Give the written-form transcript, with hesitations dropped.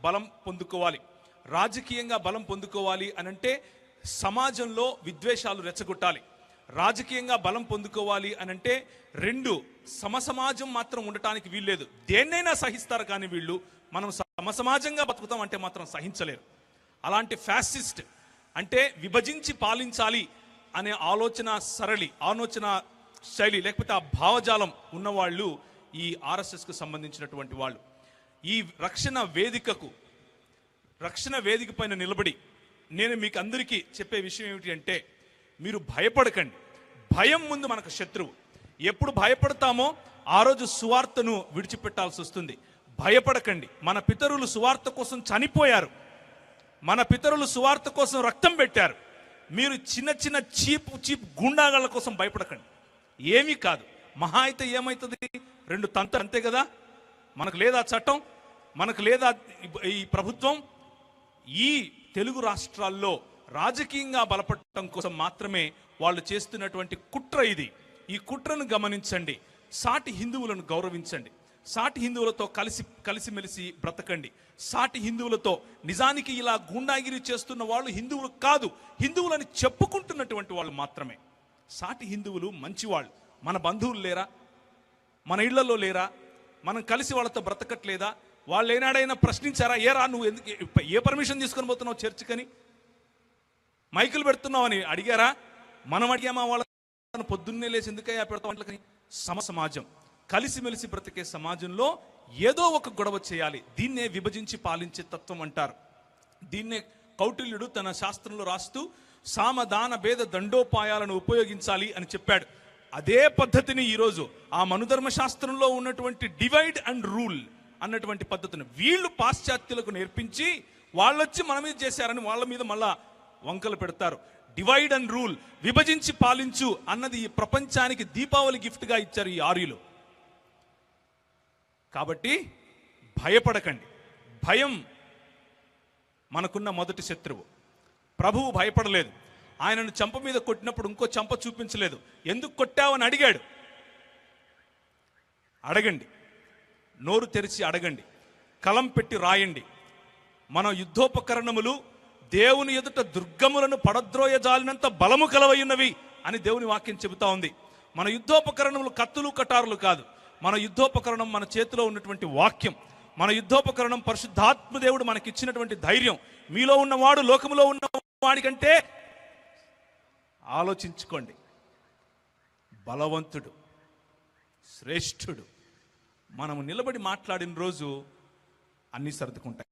బలం పొందుకోవాలి. రాజకీయంగా బలం పొందుకోవాలి అనంటే సమాజంలో విద్వేషాలు రెచ్చగొట్టాలి. రాజకీయంగా బలం పొందుకోవాలి అనంటే రెండు సమసమాజం మాత్రం ఉండటానికి వీల్లేదు. దేన్నైనా సహిస్తారు, కానీ వీళ్ళు మనం సమసమాజంగా బతుకుతాం అంటే మాత్రం సహించలేరు. అలాంటి ఫ్యాసిస్ట్ అంటే విభజించి పాలించాలి అనే ఆలోచన శైలి లేకపోతే ఆ భావజాలం ఉన్నవాళ్ళు ఈ ఆర్ఎస్ఎస్కు సంబంధించినటువంటి వాళ్ళు. ఈ రక్షణ వేదిక పైన నిలబడి నేను మీకు అందరికీ చెప్పే విషయం ఏమిటి అంటే, మీరు భయపడకండి. భయం ముందు మనకు శత్రువు. ఎప్పుడు భయపడతామో ఆ రోజు సువార్తను విడిచిపెట్టాల్సి వస్తుంది. భయపడకండి. మన పితరులు సువార్త కోసం చనిపోయారు, మన పితరులు సువార్త కోసం రక్తం పెట్టారు. మీరు చిన్న చిన్న చీప్ గుండాగాళ్ళ కోసం భయపడకండి. ఏమీ కాదు. మహా అయితే ఏమవుతుంది, 2 తంతలు అంతే కదా. మనకు లేదా చట్టం, మనకు లేదా ఈ ప్రభుత్వం. ఈ తెలుగు రాష్ట్రాల్లో రాజకీయంగా బలపడటం కోసం మాత్రమే వాళ్ళు చేస్తున్నటువంటి కుట్ర ఇది. ఈ కుట్రను గమనించండి. సాటి హిందువులను గౌరవించండి. సాటి హిందువులతో కలిసిమెలిసి బ్రతకండి. సాటి హిందువులతో, నిజానికి ఇలా గూండాగిరి చేస్తున్న వాళ్ళు హిందువులు కాదు, హిందువులని చెప్పుకుంటున్నటువంటి వాళ్ళు మాత్రమే. సాటి హిందువులు మంచివాళ్ళు. మన బంధువులు లేరా, మన ఇళ్లలో లేరా, మనం కలిసి వాళ్ళతో బ్రతకట్లేదా? వాళ్ళు ఏనాడైనా ప్రశ్నించారా, ఏరా నువ్వు ఎందుకు ఏ పర్మిషన్ తీసుకొని పోతున్నావు చర్చికని, మైకులు పెడుతున్నావు అని అడిగారా? మనం అడిగామా వాళ్ళని? పొద్దున్నే లేచి ఎందుకయ్యా పెడతాం వాళ్ళకని? సమాజం, కలిసిమెలిసి బ్రతికే సమాజంలో ఏదో ఒక గొడవ చేయాలి. దీన్నే విభజించి పాలించే తత్వం అంటారు. దీన్నే కౌటిల్యుడు తన శాస్త్రంలో రాస్తూ సామదాన భేద దండోపాయాలను ఉపయోగించాలి అని చెప్పాడు. అదే పద్ధతిని ఈరోజు ఆ మనుధర్మ శాస్త్రంలో ఉన్నటువంటి డివైడ్ అండ్ రూల్ అన్నటువంటి పద్ధతిని వీళ్ళు పాశ్చాత్యులకు నేర్పించి వాళ్ళొచ్చి మన మీద చేశారని వాళ్ళ మీద మళ్ళా వంకలు పెడతారు. డివైడ్ అండ్ రూల్, విభజించి పాలించు అన్నది ఈ ప్రపంచానికి దీపావళి గిఫ్ట్గా ఇచ్చారు ఈ ఆర్యులు. కాబట్టి భయపడకండి. భయం మనకున్న మొదటి శత్రువు. ప్రభువు భయపడలేదు. ఆయనను చెంప మీద కొట్టినప్పుడు ఇంకో చెంప చూపించలేదు. ఎందుకు కొట్టావని అడిగాడు. అడగండి, నోరు తెరిచి అడగండి, కలం పెట్టి రాయండి. మన యుద్ధోపకరణములు దేవుని ఎదుట దుర్గములను పడద్రోయజాలినంత బలము కలవయున్నవి అని దేవుని వాక్యం చెబుతా ఉంది. మన యుద్ధోపకరణములు కత్తులు కటారులు కాదు. మన యుద్ధోపకరణం మన చేతిలో ఉన్నటువంటి వాక్యం. మన యుద్ధోపకరణం పరిశుద్ధాత్మ దేవుడు మనకిచ్చినటువంటి ధైర్యం. మీలో ఉన్నవాడు లోకములో ఉన్నవాడి కంటే, ఆలోచించుకోండి, బలవంతుడు, శ్రేష్ఠుడు. మనము నిలబడి మాట్లాడిన రోజు అన్నీ సర్దుకుంటాయి.